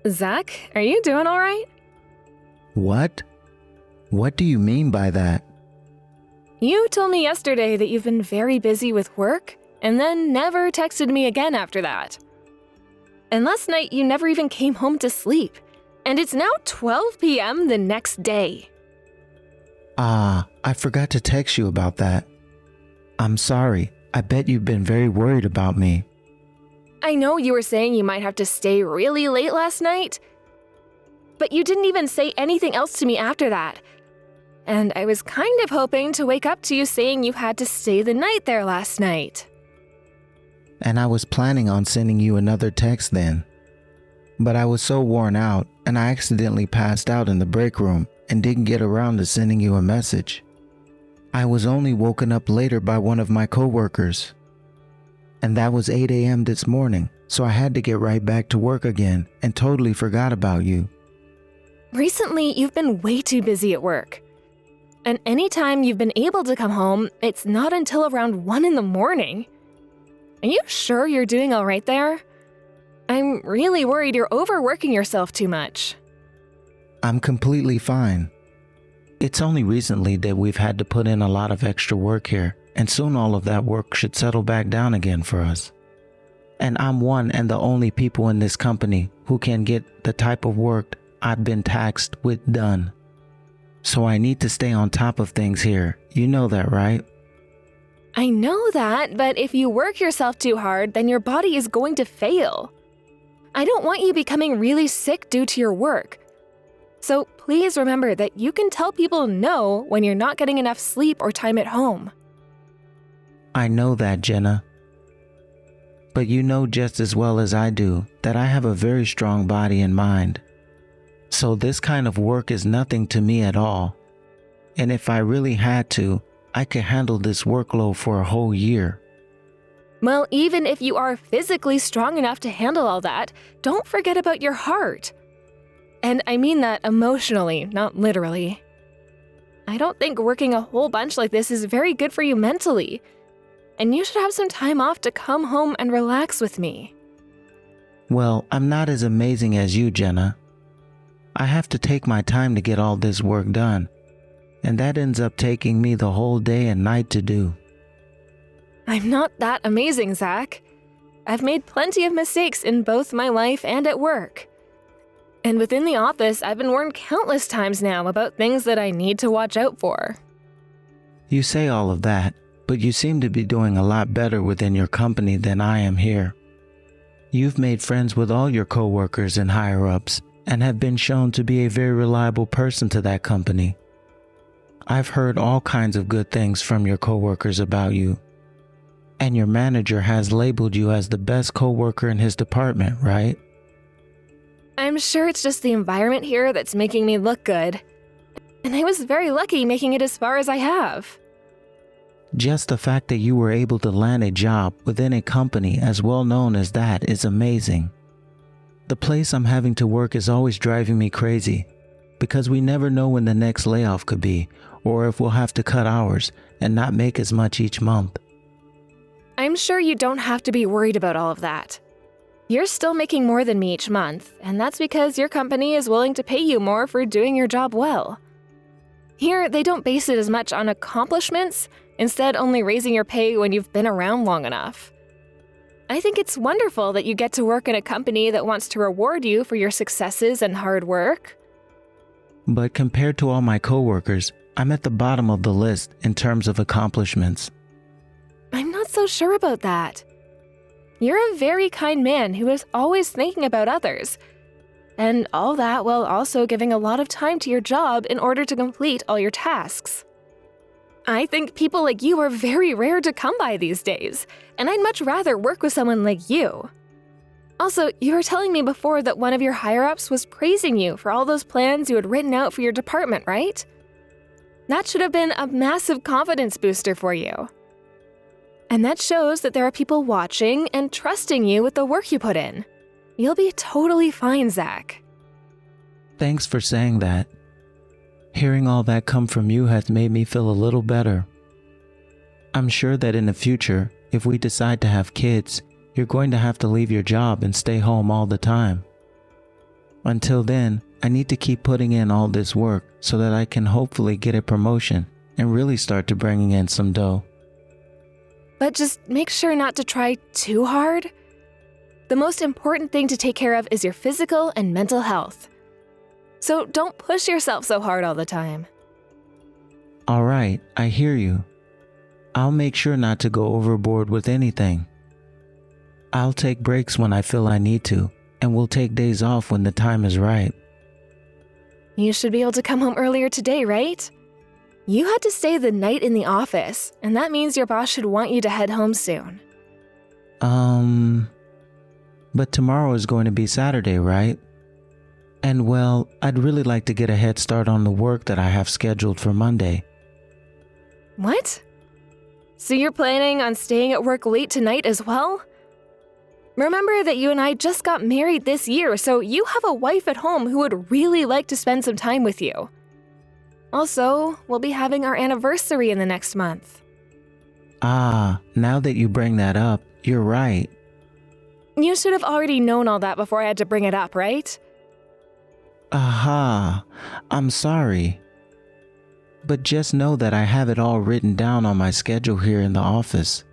Zach, are you doing all right? What? What do you mean by that? You told me yesterday that you've been very busy with work, and then never texted me again after that. And last night you never even came home to sleep, and it's now 12 p.m. the next day. I forgot to text you about that. I'm sorry. I bet you've been very worried about me. I know you were saying you might have to stay really late last night, but you didn't even say anything else to me after that. And I was kind of hoping to wake up to you saying you had to stay the night there last night. And I was planning on sending you another text then. But I was so worn out, and I accidentally passed out in the break room and didn't get around to sending you a message. I was only woken up later by one of my coworkers. And that was 8 a.m. this morning, so I had to get right back to work again and totally forgot about you. Recently, you've been way too busy at work. And anytime you've been able to come home, it's not until around 1 in the morning. Are you sure you're doing all right there? I'm really worried you're overworking yourself too much. I'm completely fine. It's only recently that we've had to put in a lot of extra work here, and soon all of that work should settle back down again for us. And I'm one and the only people in this company who can get the type of work I've been tasked with done. So I need to stay on top of things here. You know that, right? I know that, but if you work yourself too hard, then your body is going to fail. I don't want you becoming really sick due to your work. So please remember that you can tell people no when you're not getting enough sleep or time at home. I know that, Jenna. But you know just as well as I do that I have a very strong body and mind. So this kind of work is nothing to me at all. And if I really had to, I could handle this workload for a whole year. Well, even if you are physically strong enough to handle all that, don't forget about your heart. And I mean that emotionally, not literally. I don't think working a whole bunch like this is very good for you mentally. And you should have some time off to come home and relax with me. Well, I'm not as amazing as you, Jenna. I have to take my time to get all this work done, and that ends up taking me the whole day and night to do. I'm not that amazing, Zach. I've made plenty of mistakes in both my life and at work. And within the office, I've been warned countless times now about things that I need to watch out for. You say all of that, but you seem to be doing a lot better within your company than I am here. You've made friends with all your coworkers and higher-ups, and have been shown to be a very reliable person to that company. I've heard all kinds of good things from your coworkers about you. And your manager has labeled you as the best coworker in his department, right? I'm sure it's just the environment here that's making me look good. And I was very lucky making it as far as I have. Just the fact that you were able to land a job within a company as well known as that is amazing. The place I'm having to work is always driving me crazy, because we never know when the next layoff could be, or if we'll have to cut hours and not make as much each month. I'm sure you don't have to be worried about all of that. You're still making more than me each month, and that's because your company is willing to pay you more for doing your job well. Here, they don't base it as much on accomplishments, instead only raising your pay when you've been around long enough. I think it's wonderful that you get to work in a company that wants to reward you for your successes and hard work. But compared to all my coworkers, I'm at the bottom of the list in terms of accomplishments. I'm not so sure about that. You're a very kind man who is always thinking about others, and all that while also giving a lot of time to your job in order to complete all your tasks. I think people like you are very rare to come by these days, and I'd much rather work with someone like you. Also, you were telling me before that one of your higher-ups was praising you for all those plans you had written out for your department, right? That should have been a massive confidence booster for you. And that shows that there are people watching and trusting you with the work you put in. You'll be totally fine, Zach. Thanks for saying that. Hearing all that come from you has made me feel a little better. I'm sure that in the future, if we decide to have kids, you're going to have to leave your job and stay home all the time. Until then, I need to keep putting in all this work so that I can hopefully get a promotion and really start to bringing in some dough. But just make sure not to try too hard. The most important thing to take care of is your physical and mental health. So don't push yourself so hard all the time. All right, I hear you. I'll make sure not to go overboard with anything. I'll take breaks when I feel I need to, and will take days off when the time is right. You should be able to come home earlier today, right? You had to stay the night in the office, and that means your boss should want you to head home soon. But tomorrow is going to be Saturday, right? And well, I'd really like to get a head start on the work that I have scheduled for Monday. What? So you're planning on staying at work late tonight as well? Remember that you and I just got married this year, so you have a wife at home who would really like to spend some time with you. Also, we'll be having our anniversary in the next month. Ah, now that you bring that up, you're right. You should have already known all that before I had to bring it up, right? Aha, I'm sorry. But just know that I have it all written down on my schedule here in the office.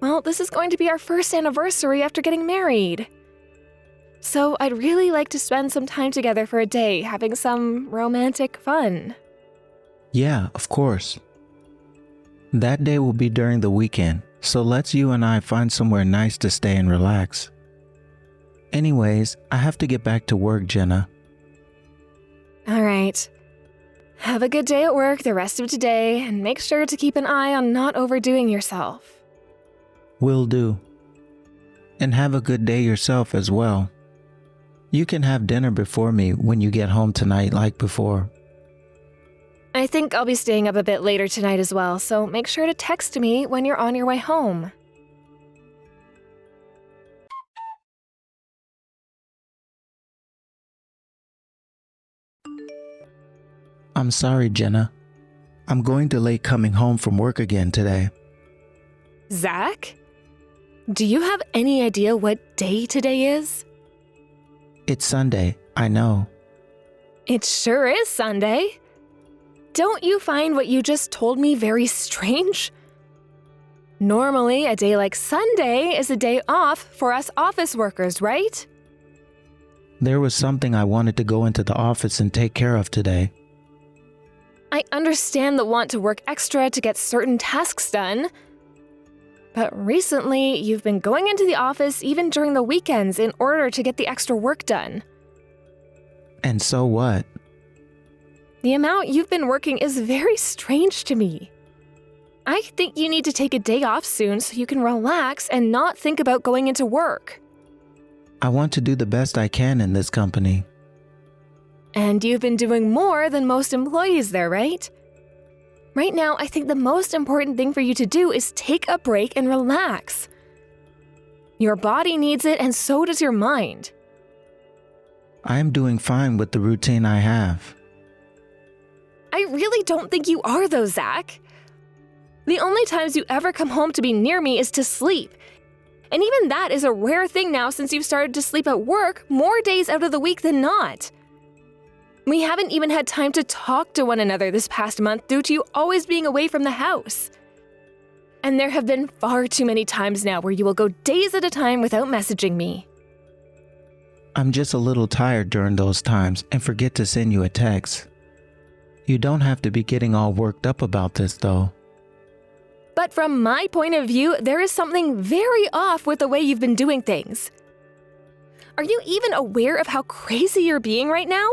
Well, this is going to be our first anniversary after getting married. So I'd really like to spend some time together for a day, having some romantic fun. Yeah, of course. That day will be during the weekend, so let's you and I find somewhere nice to stay and relax. Anyways, I have to get back to work, Jenna. All right. Have a good day at work the rest of today, and make sure to keep an eye on not overdoing yourself. Will do. And have a good day yourself as well. You can have dinner before me when you get home tonight like before. I think I'll be staying up a bit later tonight as well, so make sure to text me when you're on your way home. I'm sorry, Jenna. I'm going to late coming home from work again today. Zach? Do you have any idea what day today is? It's Sunday, I know. It sure is Sunday. Don't you find what you just told me very strange? Normally, a day like Sunday is a day off for us office workers, right? There was something I wanted to go into the office and take care of today. I understand the want to work extra to get certain tasks done. But recently, you've been going into the office even during the weekends in order to get the extra work done. And so what? The amount you've been working is very strange to me. I think you need to take a day off soon so you can relax and not think about going into work. I want to do the best I can in this company. And you've been doing more than most employees there, right? Right now, I think the most important thing for you to do is take a break and relax. Your body needs it, and so does your mind. I am doing fine with the routine I have. I really don't think you are, though, Zach. The only times you ever come home to be near me is to sleep. And even that is a rare thing now since you've started to sleep at work more days out of the week than not. We haven't even had time to talk to one another this past month due to you always being away from the house. And there have been far too many times now where you will go days at a time without messaging me. I'm just a little tired during those times and forget to send you a text. You don't have to be getting all worked up about this, though. But from my point of view, there is something very off with the way you've been doing things. Are you even aware of how crazy you're being right now?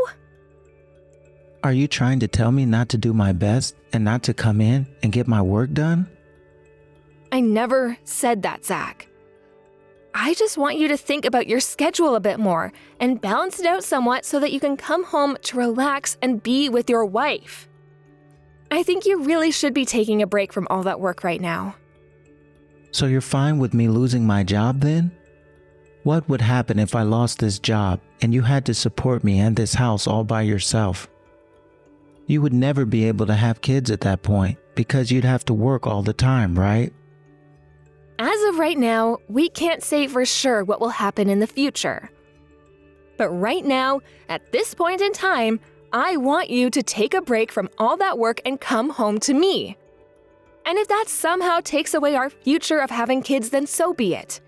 Are you trying to tell me not to do my best and not to come in and get my work done? I never said that, Zach. I just want you to think about your schedule a bit more and balance it out somewhat so that you can come home to relax and be with your wife. I think you really should be taking a break from all that work right now. So you're fine with me losing my job then? What would happen if I lost this job and you had to support me and this house all by yourself? You would never be able to have kids at that point because you'd have to work all the time, right? As of right now, we can't say for sure what will happen in the future. But right now, at this point in time, I want you to take a break from all that work and come home to me. And if that somehow takes away our future of having kids, then so be it.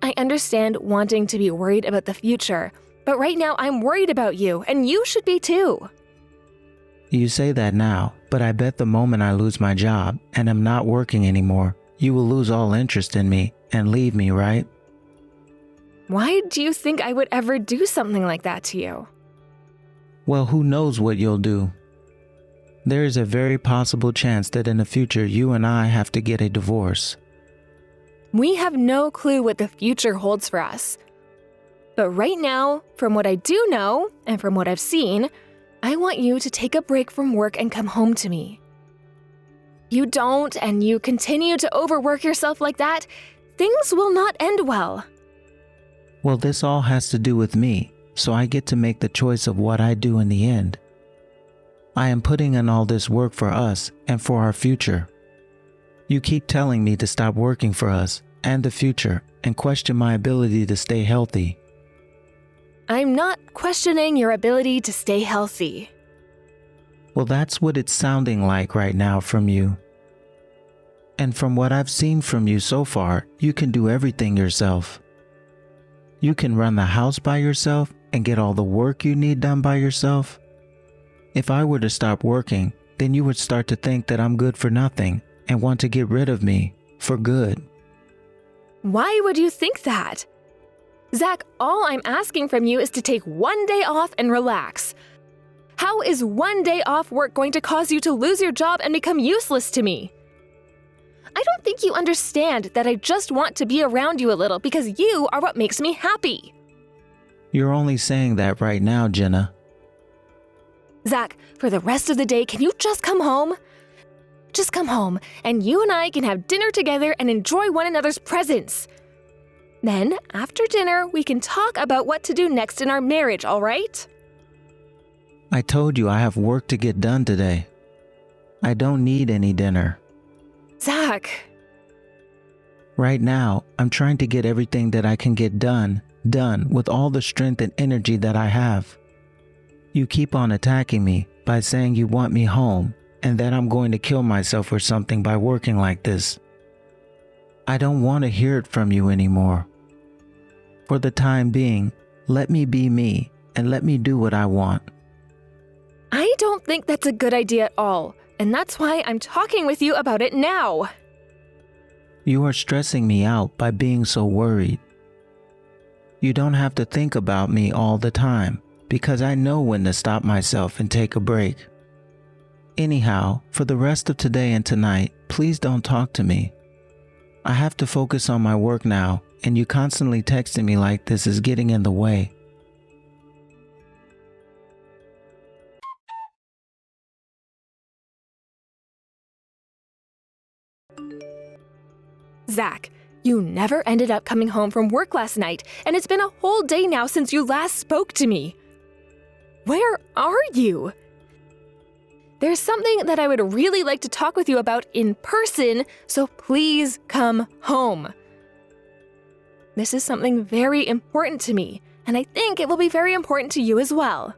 I understand wanting to be worried about the future, but right now I'm worried about you, and you should be too. You say that now, but I bet the moment I lose my job and am not working anymore, you will lose all interest in me and leave me, right? Why do you think I would ever do something like that to you? Well, who knows what you'll do? There is a very possible chance that in the future you and I have to get a divorce. We have no clue what the future holds for us. But right now, from what I do know and from what I've seen, I want you to take a break from work and come home to me. You don't, and you continue to overwork yourself like that, things will not end well. Well, this all has to do with me, so I get to make the choice of what I do in the end. I am putting in all this work for us and for our future. You keep telling me to stop working for us and the future and question my ability to stay healthy. I'm not questioning your ability to stay healthy. Well, that's what it's sounding like right now from you. And from what I've seen from you so far, you can do everything yourself. You can run the house by yourself and get all the work you need done by yourself. If I were to stop working, then you would start to think that I'm good for nothing and want to get rid of me for good. Why would you think that? Zach, all I'm asking from you is to take one day off and relax. How is one day off work going to cause you to lose your job and become useless to me? I don't think you understand that I just want to be around you a little because you are what makes me happy. You're only saying that right now, Jenna. Zach, for the rest of the day, can you just come home? Just come home, and you and I can have dinner together and enjoy one another's presence. Then, after dinner, we can talk about what to do next in our marriage, all right? I told you I have work to get done today. I don't need any dinner. Zach. Right now, I'm trying to get everything that I can get done with all the strength and energy that I have. You keep on attacking me by saying you want me home and that I'm going to kill myself or something by working like this. I don't want to hear it from you anymore. For the time being, let me be me and let me do what I want. I don't think that's a good idea at all, and that's why I'm talking with you about it now. You are stressing me out by being so worried. You don't have to think about me all the time because I know when to stop myself and take a break. Anyhow, for the rest of today and tonight, please don't talk to me. I have to focus on my work now, and you constantly texting me like this is getting in the way. Zach, you never ended up coming home from work last night, and it's been a whole day now since you last spoke to me. Where are you? There's something that I would really like to talk with you about in person, so please come home. This is something very important to me, and I think it will be very important to you as well.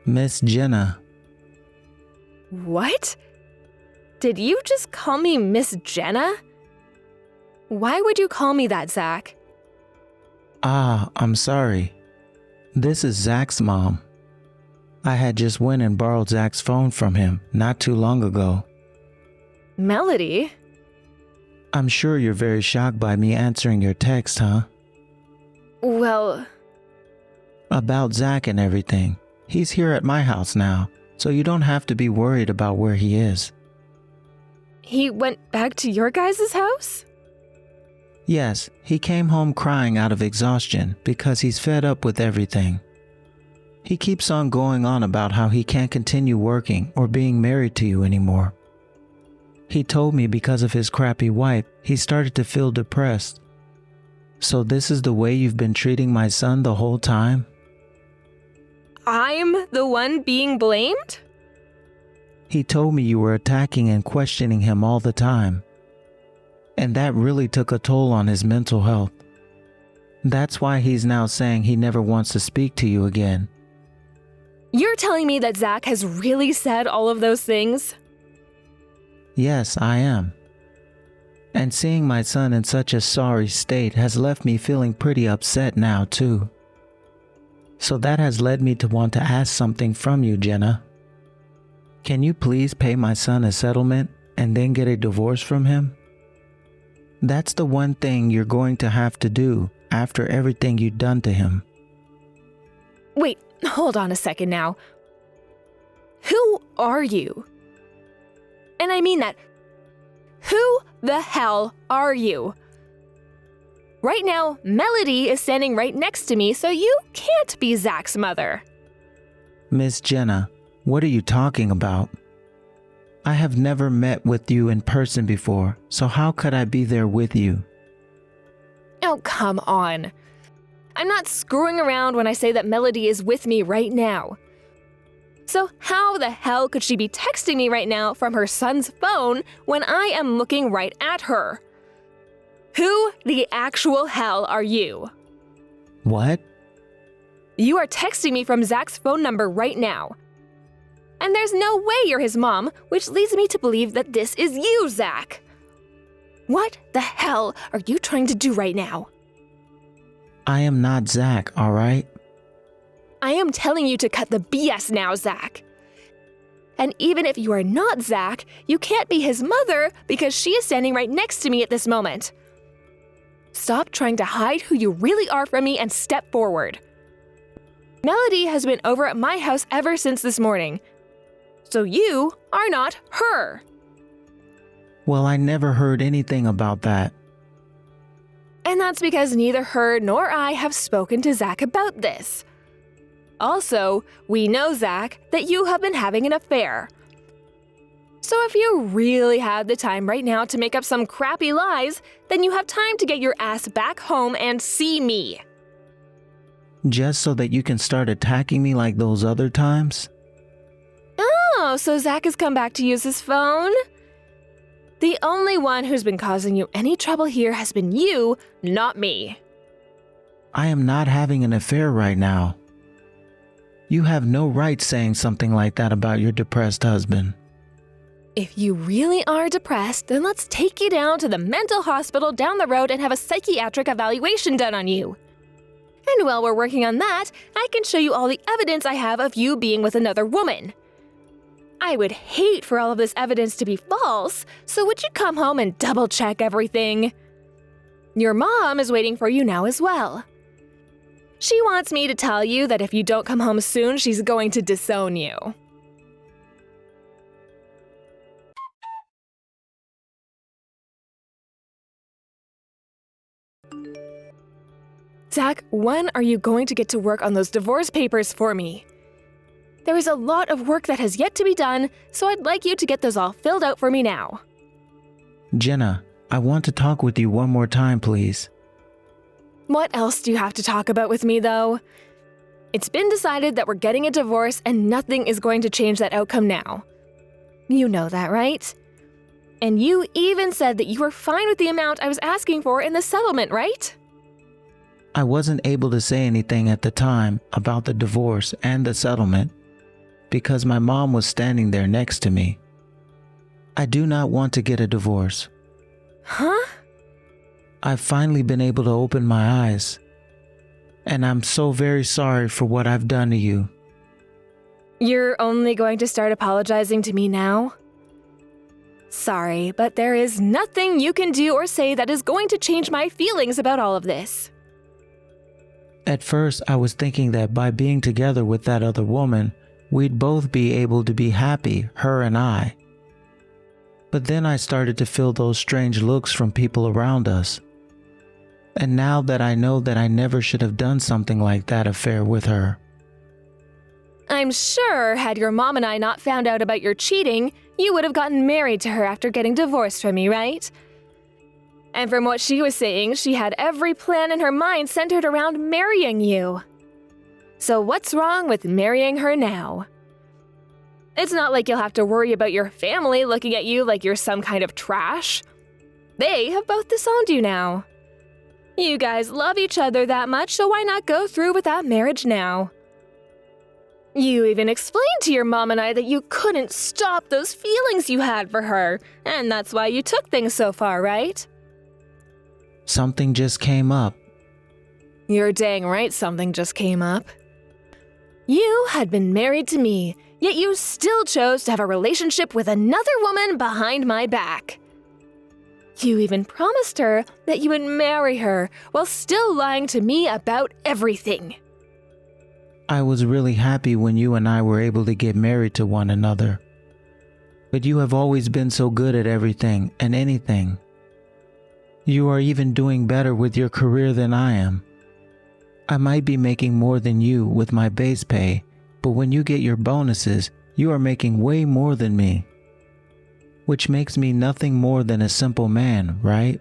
Miss Jenna. What? Did you just call me Miss Jenna? Why would you call me that, Zach? I'm sorry. This is Zach's mom. I had just went and borrowed Zach's phone from him not too long ago. Melody? I'm sure you're very shocked by me answering your text, huh? Well... About Zach and everything. He's here at my house now, so you don't have to be worried about where he is. He went back to your guys' house? Yes, he came home crying out of exhaustion because he's fed up with everything. He keeps on going on about how he can't continue working or being married to you anymore. He told me because of his crappy wife, he started to feel depressed. So this is the way you've been treating my son the whole time? I'm the one being blamed? He told me you were attacking and questioning him all the time. And that really took a toll on his mental health. That's why he's now saying he never wants to speak to you again. You're telling me that Zach has really said all of those things? Yes, I am. And seeing my son in such a sorry state has left me feeling pretty upset now, too. So that has led me to want to ask something from you, Jenna. Can you please pay my son a settlement and then get a divorce from him? That's the one thing you're going to have to do after everything you've done to him. Wait, hold on a second now. Who are you? And I mean that. Who the hell are you? Right now, Melody is standing right next to me, so you can't be Zach's mother. Miss Jenna, what are you talking about? I have never met with you in person before, so how could I be there with you? Oh, come on. I'm not screwing around when I say that Melody is with me right now. So how the hell could she be texting me right now from her son's phone when I am looking right at her? Who the actual hell are you? What? You are texting me from Zach's phone number right now. And there's no way you're his mom, which leads me to believe that this is you, Zach. What the hell are you trying to do right now? I am not Zach, all right? I am telling you to cut the BS now, Zach. And even if you are not Zach, you can't be his mother because she is standing right next to me at this moment. Stop trying to hide who you really are from me and step forward. Melody has been over at my house ever since this morning. So you are not her. Well, I never heard anything about that. And that's because neither her nor I have spoken to Zach about this. Also, we know, Zach, that you have been having an affair. So if you really had the time right now to make up some crappy lies, then you have time to get your ass back home and see me. Just so that you can start attacking me like those other times? Oh, so Zach has come back to use his phone? The only one who's been causing you any trouble here has been you, not me. I am not having an affair right now. You have no right saying something like that about your depressed husband. If you really are depressed, then let's take you down to the mental hospital down the road and have a psychiatric evaluation done on you. And while we're working on that, I can show you all the evidence I have of you being with another woman. I would hate for all of this evidence to be false, so would you come home and double-check everything? Your mom is waiting for you now as well. She wants me to tell you that if you don't come home soon, she's going to disown you. Zach, when are you going to get to work on those divorce papers for me? There is a lot of work that has yet to be done, so I'd like you to get those all filled out for me now. Jenna, I want to talk with you one more time, please. What else do you have to talk about with me, though? It's been decided that we're getting a divorce and nothing is going to change that outcome now. You know that, right? And you even said that you were fine with the amount I was asking for in the settlement, right? I wasn't able to say anything at the time about the divorce and the settlement because my mom was standing there next to me. I do not want to get a divorce. Huh? I've finally been able to open my eyes, and I'm so very sorry for what I've done to you. You're only going to start apologizing to me now? Sorry, but there is nothing you can do or say that is going to change my feelings about all of this. At first, I was thinking that by being together with that other woman, we'd both be able to be happy, her and I. But then I started to feel those strange looks from people around us. And now that I know that I never should have done something like that affair with her. I'm sure had your mom and I not found out about your cheating, you would have gotten married to her after getting divorced from me, right? And from what she was saying, she had every plan in her mind centered around marrying you. So what's wrong with marrying her now? It's not like you'll have to worry about your family looking at you like you're some kind of trash. They have both disowned you now. You guys love each other that much, so why not go through with that marriage now? You even explained to your mom and I that you couldn't stop those feelings you had for her, and that's why you took things so far, right? Something just came up. You're dang right something just came up. You had been married to me, yet you still chose to have a relationship with another woman behind my back. You even promised her that you would marry her while still lying to me about everything. I was really happy when you and I were able to get married to one another. But you have always been so good at everything and anything. You are even doing better with your career than I am. I might be making more than you with my base pay, but when you get your bonuses, you are making way more than me. Which makes me nothing more than a simple man, right?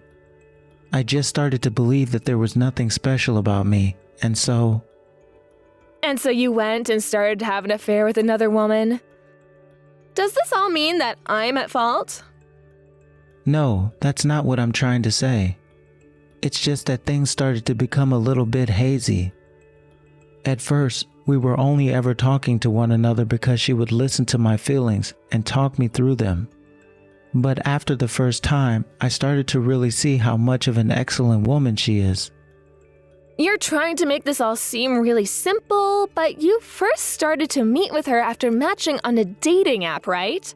I just started to believe that there was nothing special about me, and so... And so you went and started to have an affair with another woman? Does this all mean that I'm at fault? No, that's not what I'm trying to say. It's just that things started to become a little bit hazy. At first, we were only ever talking to one another because she would listen to my feelings and talk me through them. But after the first time, I started to really see how much of an excellent woman she is. You're trying to make this all seem really simple, but you first started to meet with her after matching on a dating app, right?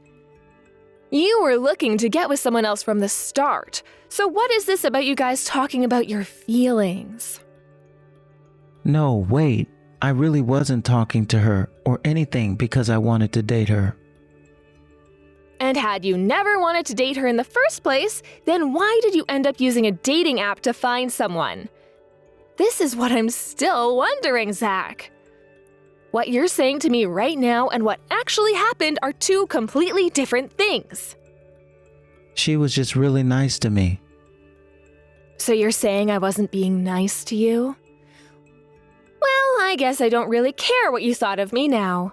You were looking to get with someone else from the start. So what is this about you guys talking about your feelings? No, wait. I really wasn't talking to her or anything because I wanted to date her. And had you never wanted to date her in the first place, then why did you end up using a dating app to find someone? This is what I'm still wondering, Zach. What you're saying to me right now and what actually happened are two completely different things. She was just really nice to me. So you're saying I wasn't being nice to you? Well, I guess I don't really care what you thought of me now.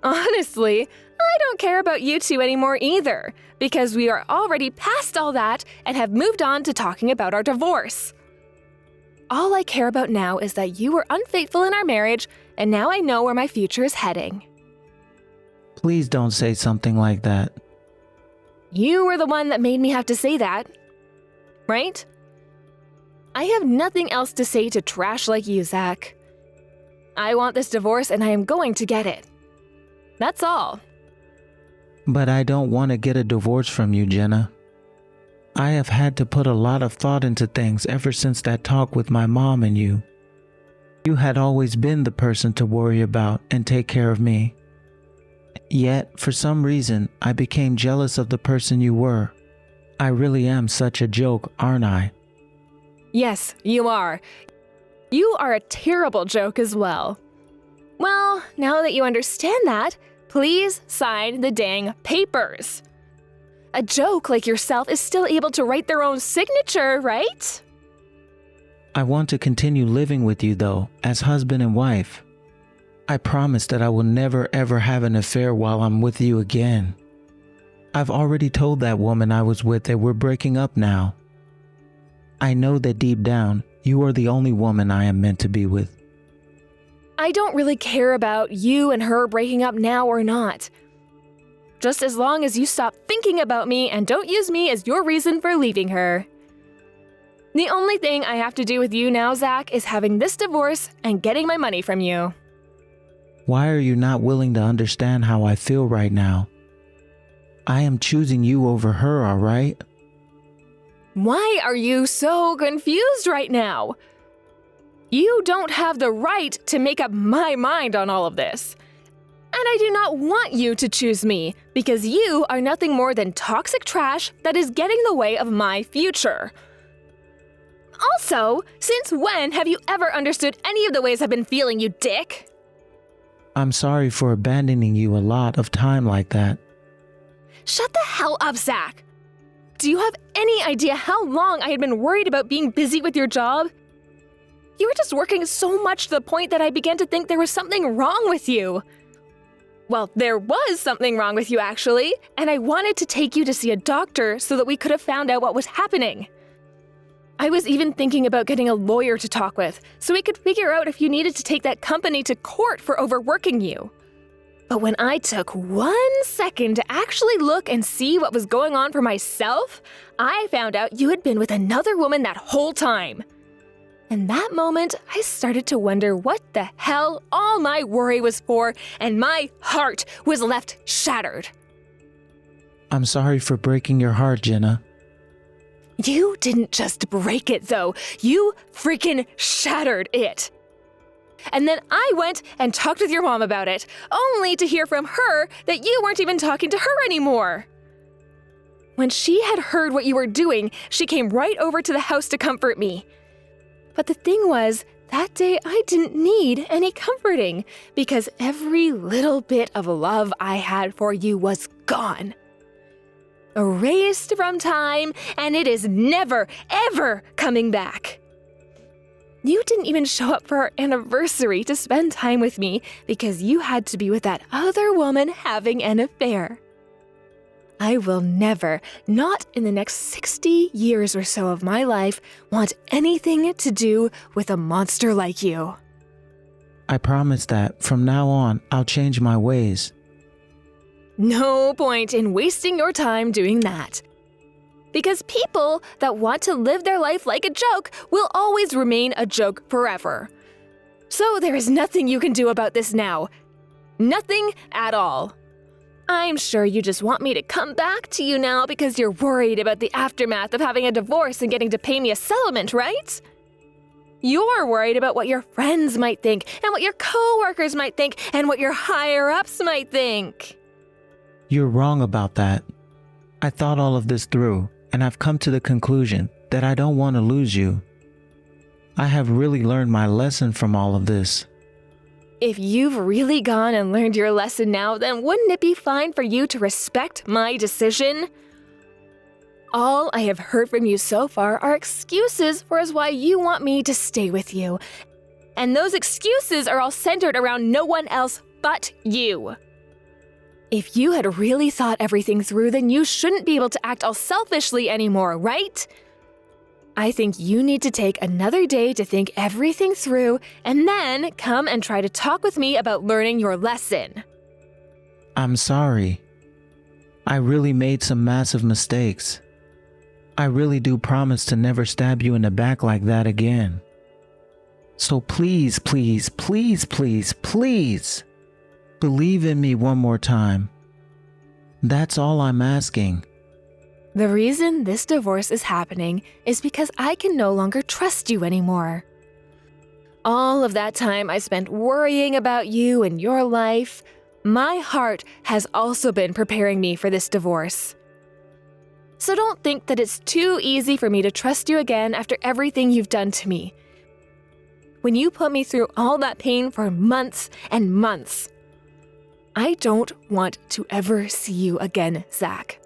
Honestly, I don't care about you two anymore either, because we are already past all that and have moved on to talking about our divorce. All I care about now is that you were unfaithful in our marriage, and now I know where my future is heading. Please don't say something like that. You were the one that made me have to say that, right? I have nothing else to say to trash like you, Zach. I want this divorce and I am going to get it. That's all. But I don't want to get a divorce from you, Jenna. I have had to put a lot of thought into things ever since that talk with my mom and you. You had always been the person to worry about and take care of me. Yet, for some reason, I became jealous of the person you were. I really am such a joke, aren't I? Yes, you are. You are a terrible joke as well. Well, now that you understand that, please sign the dang papers. A joke like yourself is still able to write their own signature, right? I want to continue living with you, though, as husband and wife. I promise that I will never ever have an affair while I'm with you again. I've already told that woman I was with that we're breaking up now. I know that deep down, you are the only woman I am meant to be with. I don't really care about you and her breaking up now or not. Just as long as you stop thinking about me and don't use me as your reason for leaving her. The only thing I have to do with you now, Zach, is having this divorce and getting my money from you. Why are you not willing to understand how I feel right now? I am choosing you over her, all right? Why are you so confused right now? You don't have the right to make up my mind on all of this. And I do not want you to choose me, because you are nothing more than toxic trash that is getting in the way of my future. Also, since when have you ever understood any of the ways I've been feeling, you dick? I'm sorry for abandoning you a lot of time like that. Shut the hell up, Zach. Do you have any idea how long I had been worried about being busy with your job? You were just working so much to the point that I began to think there was something wrong with you. Well, there was something wrong with you, actually, and I wanted to take you to see a doctor so that we could have found out what was happening. I was even thinking about getting a lawyer to talk with, so we could figure out if you needed to take that company to court for overworking you. But when I took 1 second to actually look and see what was going on for myself, I found out you had been with another woman that whole time. In that moment, I started to wonder what the hell all my worry was for, and my heart was left shattered. I'm sorry for breaking your heart, Jenna. You didn't just break it, though. You freaking shattered it. And then I went and talked with your mom about it, only to hear from her that you weren't even talking to her anymore. When she had heard what you were doing, she came right over to the house to comfort me. But the thing was, that day I didn't need any comforting, because every little bit of love I had for you was gone. Erased from time, and it is never, ever coming back. You didn't even show up for our anniversary to spend time with me because you had to be with that other woman having an affair. I will never, not in the next 60 years or so of my life, want anything to do with a monster like you. I promise that from now on, I'll change my ways. No point in wasting your time doing that. Because people that want to live their life like a joke will always remain a joke forever. So there is nothing you can do about this now. Nothing at all. I'm sure you just want me to come back to you now because you're worried about the aftermath of having a divorce and getting to pay me a settlement, right? You're worried about what your friends might think, and what your coworkers might think, and what your higher-ups might think. You're wrong about that. I thought all of this through, and I've come to the conclusion that I don't want to lose you. I have really learned my lesson from all of this. If you've really gone and learned your lesson now, then wouldn't it be fine for you to respect my decision? All I have heard from you so far are excuses for why you want me to stay with you. And those excuses are all centered around no one else but you. If you had really thought everything through, then you shouldn't be able to act all selfishly anymore, right? I think you need to take another day to think everything through and then come and try to talk with me about learning your lesson. I'm sorry. I really made some massive mistakes. I really do promise to never stab you in the back like that again. So please, please, please, please, please, believe in me one more time. That's all I'm asking. The reason this divorce is happening is because I can no longer trust you anymore. All of that time I spent worrying about you and your life, my heart has also been preparing me for this divorce. So don't think that it's too easy for me to trust you again after everything you've done to me. When you put me through all that pain for months and months, I don't want to ever see you again, Zach.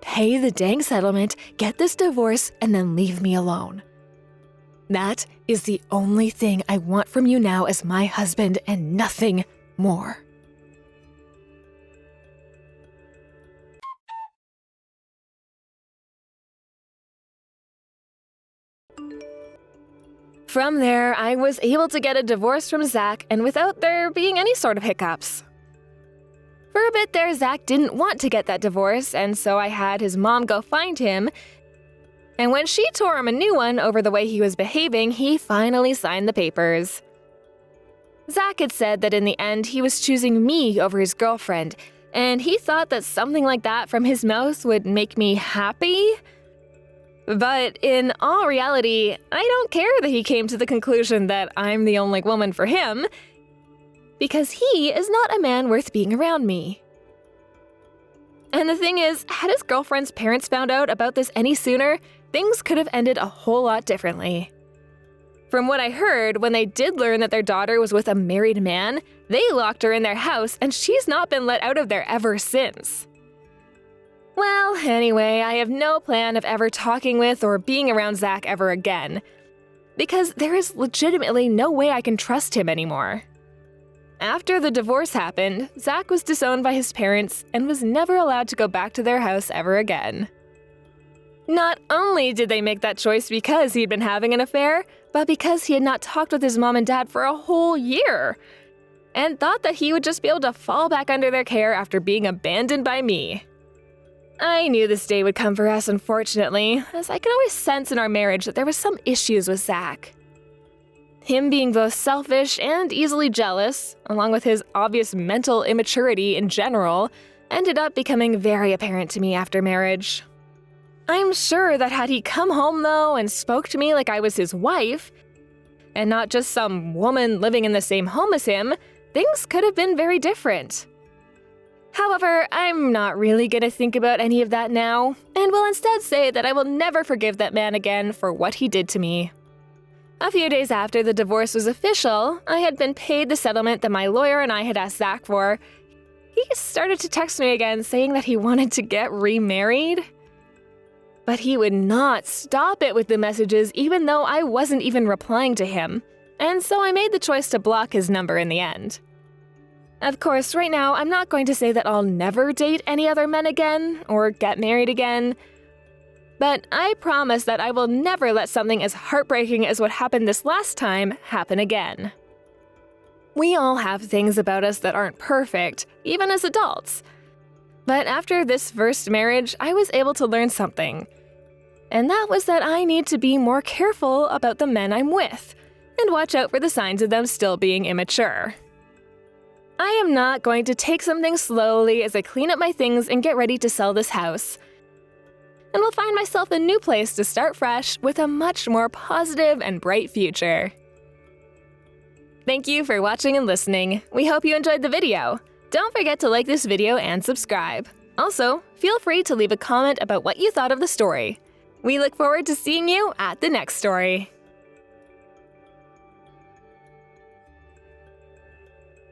Pay the dang settlement, get this divorce, and then leave me alone. That is the only thing I want from you now as my husband and nothing more. From there, I was able to get a divorce from Zach and without there being any sort of hiccups. For a bit there, Zach didn't want to get that divorce, and so I had his mom go find him. And when she tore him a new one over the way he was behaving, he finally signed the papers. Zach had said that in the end he was choosing me over his girlfriend, and he thought that something like that from his mouth would make me happy. But in all reality, I don't care that he came to the conclusion that I'm the only woman for him, because he is not a man worth being around me. And the thing is, had his girlfriend's parents found out about this any sooner, things could have ended a whole lot differently. From what I heard, when they did learn that their daughter was with a married man, they locked her in their house and she's not been let out of there ever since. Well, anyway, I have no plan of ever talking with or being around Zach ever again, because there is legitimately no way I can trust him anymore. After the divorce happened, Zach was disowned by his parents and was never allowed to go back to their house ever again. Not only did they make that choice because he'd been having an affair, but because he had not talked with his mom and dad for a whole year, and thought that he would just be able to fall back under their care after being abandoned by me. I knew this day would come for us, unfortunately, as I could always sense in our marriage that there was some issues with Zach. Him being both selfish and easily jealous, along with his obvious mental immaturity in general, ended up becoming very apparent to me after marriage. I'm sure that had he come home, though, and spoke to me like I was his wife, and not just some woman living in the same home as him, things could have been very different. However, I'm not really gonna think about any of that now, and will instead say that I will never forgive that man again for what he did to me. A few days after the divorce was official, I had been paid the settlement that my lawyer and I had asked Zach for. He started to text me again saying that he wanted to get remarried. But he would not stop it with the messages even though I wasn't even replying to him, and so I made the choice to block his number in the end. Of course, right now, I'm not going to say that I'll never date any other men again or get married again, but I promise that I will never let something as heartbreaking as what happened this last time happen again. We all have things about us that aren't perfect, even as adults. But after this first marriage, I was able to learn something. And that was that I need to be more careful about the men I'm with, and watch out for the signs of them still being immature. I am not going to take something slowly as I clean up my things and get ready to sell this house. And will find myself a new place to start fresh with a much more positive and bright future. Thank you for watching and listening. We hope you enjoyed the video. Don't forget to like this video and subscribe. Also, feel free to leave a comment about what you thought of the story. We look forward to seeing you at the next story.